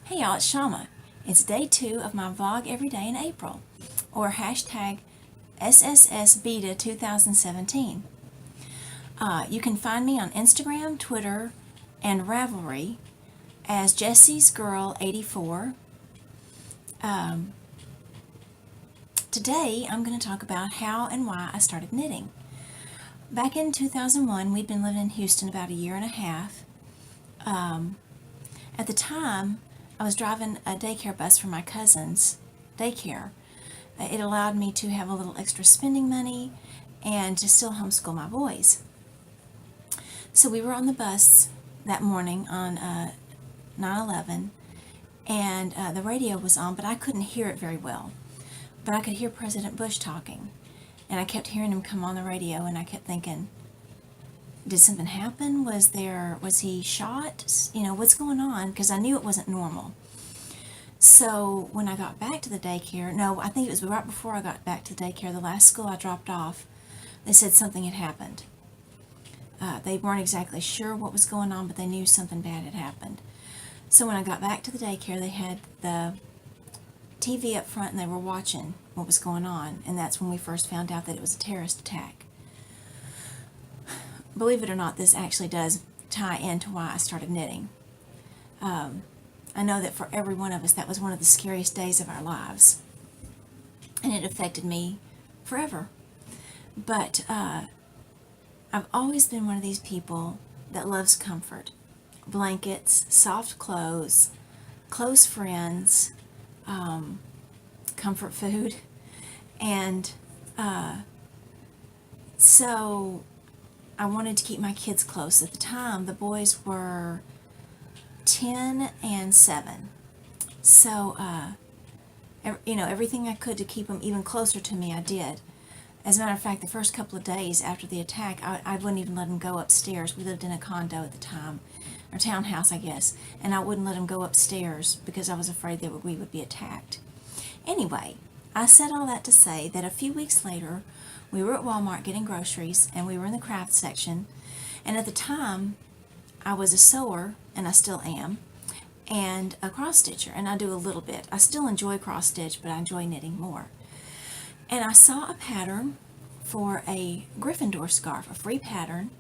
Hey y'all, it's Shama. It's day 2 of my vlog every day in April, or hashtag SSS Beta 2017. You can find me on Instagram, Twitter, and Ravelry as Jessie's Girl 84. Today I'm going to talk about how and why I started knitting. Back in 2001, we'd been living in Houston about a year and a half. At the time, I was driving a daycare bus for my cousin's daycare. It allowed me to have a little extra spending money and to still homeschool my boys. So we were on the bus that morning on 9/11, and the radio was on, but I couldn't hear it very well. But I could hear President Bush talking, and I kept hearing him come on the radio, and I kept thinking, did something happen? Was he shot? What's going on? Because I knew it wasn't normal. So when I got back to the daycare, no, I think it was right before I got back to the daycare, the last school I dropped off, they said something had happened. They weren't exactly sure what was going on, but they knew something bad had happened. So when I got back to the daycare, they had the TV up front and they were watching what was going on, and that's when we first found out that it was a terrorist attack. Believe it or not, this actually does tie into why I started knitting. I know that for every one of us, that was one of the scariest days of our lives, and it affected me forever. But I've always been one of these people that loves comfort. Blankets, soft clothes, close friends, comfort food, and so I wanted to keep my kids close. At the time, the boys were 10 and 7. So, everything I could to keep them even closer to me, I did. As a matter of fact, the first couple of days after the attack, I wouldn't even let them go upstairs. We lived in a condo at the time, or townhouse, I guess, and I wouldn't let them go upstairs because I was afraid that we would be attacked. Anyway, I said all that to say that a few weeks later, we were at Walmart getting groceries, and we were in the craft section, and at the time, I was a sewer, and I still am, and a cross-stitcher, and I do a little bit. I still enjoy cross-stitch, but I enjoy knitting more. And I saw a pattern for a Gryffindor scarf, a free pattern,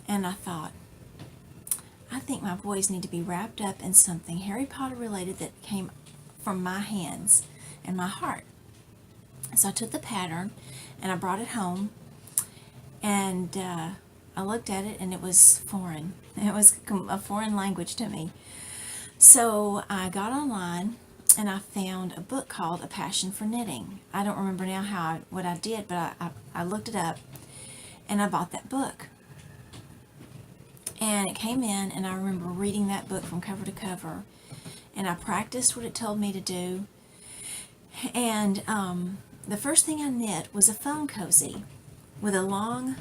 and I thought, I think my boys need to be wrapped up in something Harry Potter related that came from my hands and my heart. So I took the pattern and I brought it home, and I looked at it and it was foreign. It was a foreign language to me. So I got online and I found a book called A Passion for Knitting. I don't remember now what I did, but I looked it up and I bought that book. And it came in, and I remember reading that book from cover to cover, and I practiced what it told me to do. And the first thing I knit was a phone cozy with a long,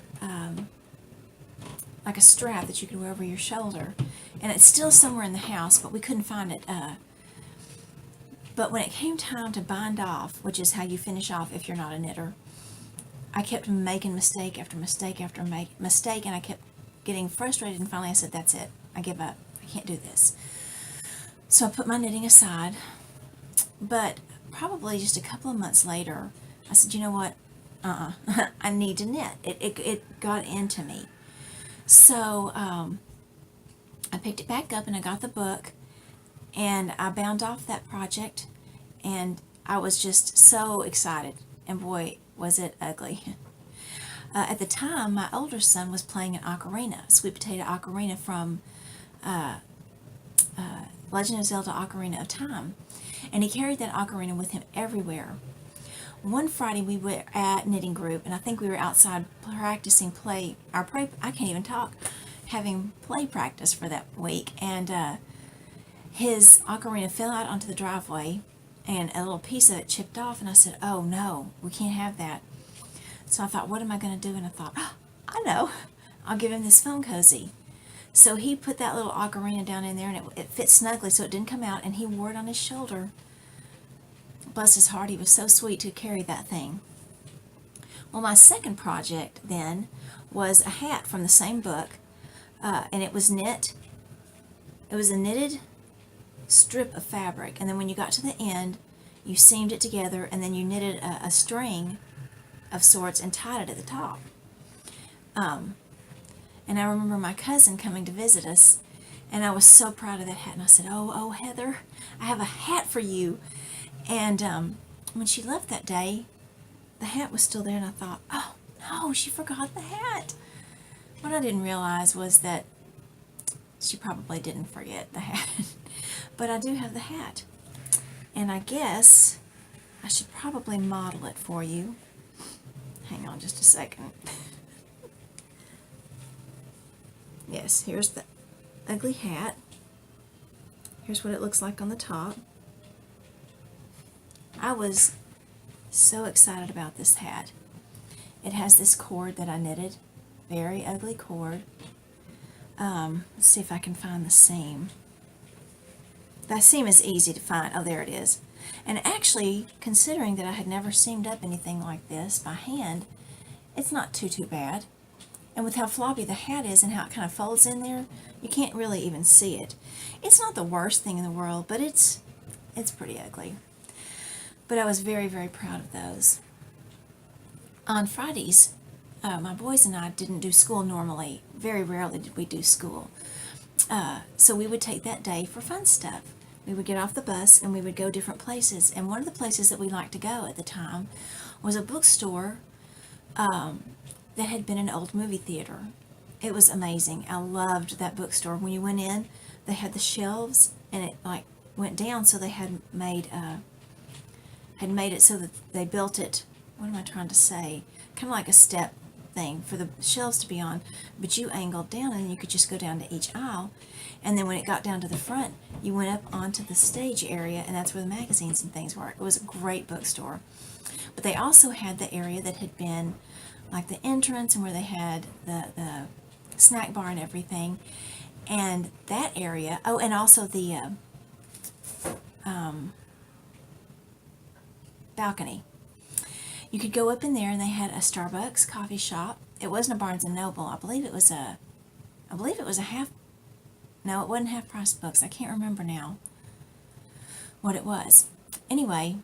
like a strap that you could wear over your shoulder. And it's still somewhere in the house, but we couldn't find it. But when it came time to bind off, which is how you finish off if you're not a knitter, I kept making mistake after mistake after mistake, and I kept getting frustrated, and finally I said, that's it. I give up. I can't do this. So I put my knitting aside, but probably just a couple of months later, I said, you know what? I need to knit. It got into me. So I picked it back up and I got the book and I bound off that project, and I was just so excited, and boy, was it ugly. At the time, my older son was playing an ocarina, sweet potato ocarina from Legend of Zelda Ocarina of Time, and he carried that ocarina with him everywhere. One Friday we were at knitting group, and I think we were outside practicing I can't even talk, having play practice for that week, and his ocarina fell out onto the driveway, and a little piece of it chipped off, and I said, oh no, we can't have that. So I thought, what am I going to do? And I thought, oh, I know, I'll give him this phone cozy. So he put that little ocarina down in there, and it fit snugly so it didn't come out, and he wore it on his shoulder. Bless his heart, he was so sweet to carry that thing. Well, my second project then was a hat from the same book, and it was knit. It was a knitted strip of fabric, and then when you got to the end, you seamed it together, and then you knitted a string of sorts and tied it at the top. And I remember my cousin coming to visit us, and I was so proud of that hat, and I said, oh, Heather, I have a hat for you. And when she left that day, the hat was still there, and I thought, oh, no, she forgot the hat. What I didn't realize was that she probably didn't forget the hat. But I do have the hat. And I guess I should probably model it for you. Hang on just a second. Yes, here's the ugly hat. Here's what it looks like on the top. I was so excited about this hat. It has this cord that I knitted. Very ugly cord. Let's see if I can find the seam. That seam is easy to find. Oh, there it is. And actually, considering that I had never seamed up anything like this by hand, it's not too bad. And with how floppy the hat is and how it kind of folds in there, you can't really even see it. It's not the worst thing in the world, but it's pretty ugly. But I was very, very proud of those. On Fridays, my boys and I didn't do school normally. Very rarely did we do school. So we would take that day for fun stuff. We would get off the bus and we would go different places. And one of the places that we liked to go at the time was a bookstore that had been an old movie theater. It was amazing. I loved that bookstore. When you went in, they had the shelves, and it like went down, so they had made it so that they built it. What am I trying to say? Kind of like a step thing for the shelves to be on, but you angled down, and you could just go down to each aisle. And then when it got down to the front, you went up onto the stage area, and that's where the magazines and things were. It was a great bookstore. But they also had the area that had been like the entrance, and where they had the snack bar and everything. And that area, oh, and also the balcony. You could go up in there, and they had a Starbucks coffee shop. It wasn't a Barnes and Noble. I believe it was a half. No, it wasn't Half Price Books. I can't remember now what it was. Anyway,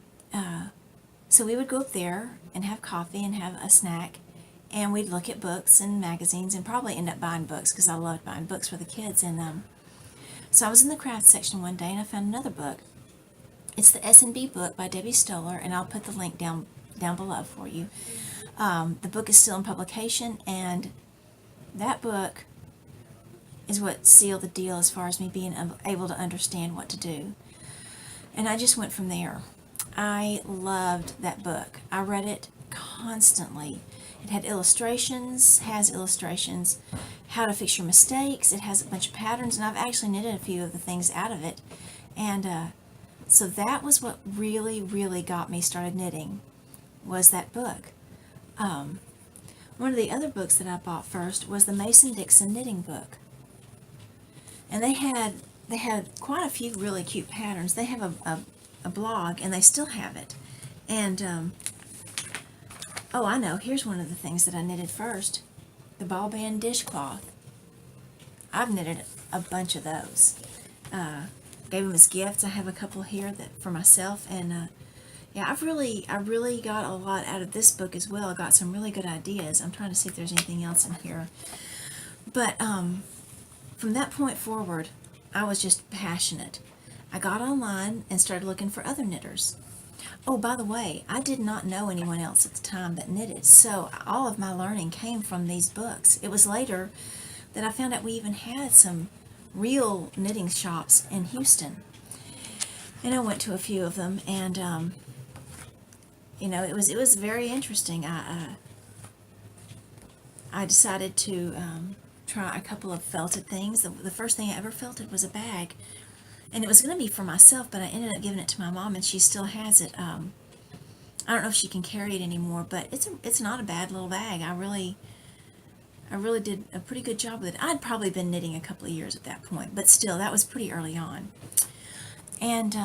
so we would go up there and have coffee and have a snack, and we'd look at books and magazines and probably end up buying books because I loved buying books for the kids. And so I was in the craft section one day, and I found another book. It's the S&B book by Debbie Stoller, and I'll put the link down below for you. The book is still in publication, and that book is what sealed the deal as far as me being able to understand what to do. And I just went from there. I loved that book. I read it constantly. It had illustrations, how to fix your mistakes. It has a bunch of patterns, and I've actually knitted a few of the things out of it. And so that was what really, really got me started knitting, was that book. One of the other books that I bought first was the Mason-Dixon knitting book. And they had quite a few really cute patterns. They have a blog, and they still have it. And oh, I know, here's one of the things that I knitted first. The ball band dishcloth. I've knitted a bunch of those. Gave them as gifts. I have a couple here that for myself, and yeah, I really got a lot out of this book as well. I got some really good ideas. I'm trying to see if there's anything else in here. But from that point forward, I was just passionate. I got online and started looking for other knitters. Oh, by the way, I did not know anyone else at the time that knitted, so all of my learning came from these books. It was later that I found out we even had some real knitting shops in Houston. And I went to a few of them, and you know, it was very interesting. I decided to try a couple of felted things. The first thing I ever felted was a bag, and it was going to be for myself, but I ended up giving it to my mom, and she still has it. I don't know if she can carry it anymore, but it's not a bad little bag. I really did a pretty good job with it. I'd probably been knitting a couple of years at that point, but still, that was pretty early on. And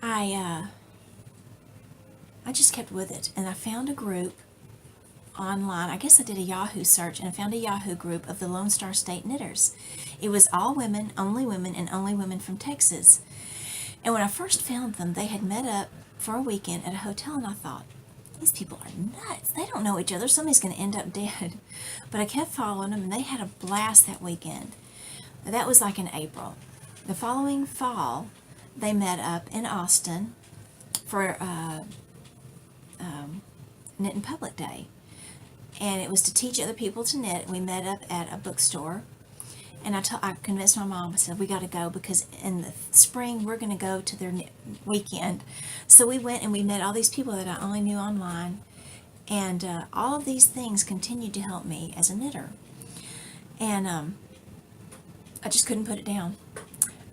I just kept with it, and I found a group online. I guess I did a Yahoo search and I found a Yahoo group of the Lone Star State Knitters. It was all women, and only women from Texas. And when I first found them, they had met up for a weekend at a hotel, and I thought, these people are nuts. They don't know each other. Somebody's going to end up dead. But I kept following them, and they had a blast that weekend. That was like in April. The following fall, they met up in Austin for Knit in Public Day. And it was to teach other people to knit. We met up at a bookstore. And I convinced my mom. I said, we got to go because in the spring we're going to go to their weekend. So we went and we met all these people that I only knew online. And all of these things continued to help me as a knitter. And I just couldn't put it down.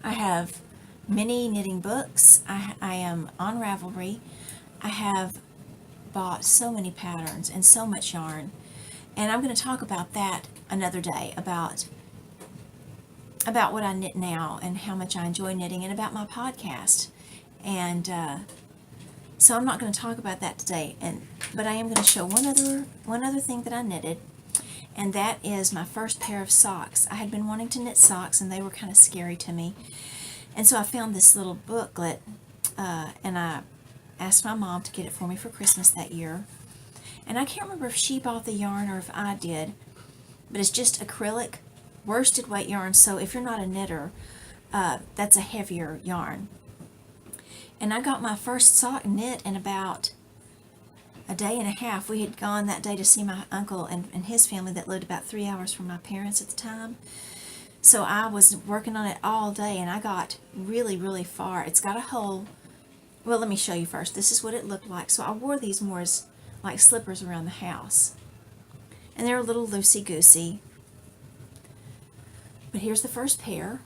I have many knitting books. I am on Ravelry. I have bought so many patterns and so much yarn. And I'm going to talk about that another day, about what I knit now and how much I enjoy knitting, and about my podcast. And so I'm not going to talk about that today, but I am going to show one other thing that I knitted, and that is my first pair of socks. I had been wanting to knit socks, and they were kind of scary to me. And so I found this little booklet, and I asked my mom to get it for me for Christmas that year. And I can't remember if she bought the yarn or if I did, but it's just acrylic worsted weight yarn, so if you're not a knitter, that's a heavier yarn. And I got my first sock knit in about a day and a half. We had gone that day to see my uncle and his family that lived about 3 hours from my parents at the time. So I was working on it all day, and I got really, really far. It's got a hole. Well, let me show you first. This is what it looked like. So I wore these more as like slippers around the house. And they're a little loosey-goosey. But here's the first pair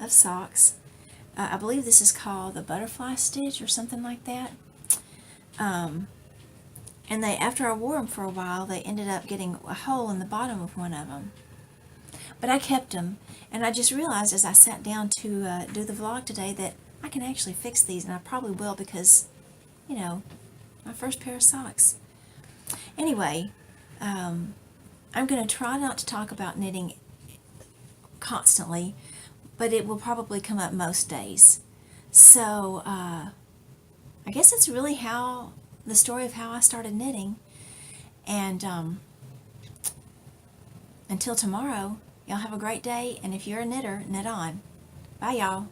of socks. I believe this is called the butterfly stitch or something like that. And after I wore them for a while, they ended up getting a hole in the bottom of one of them. But I kept them, and I just realized as I sat down to do the vlog today that I can actually fix these, and I probably will because, you know, my first pair of socks. Anyway, I'm going to try not to talk about knitting constantly, but it will probably come up most days. So I guess it's really the story of how I started knitting. And until tomorrow, y'all have a great day, and if you're a knitter, knit on. Bye, y'all.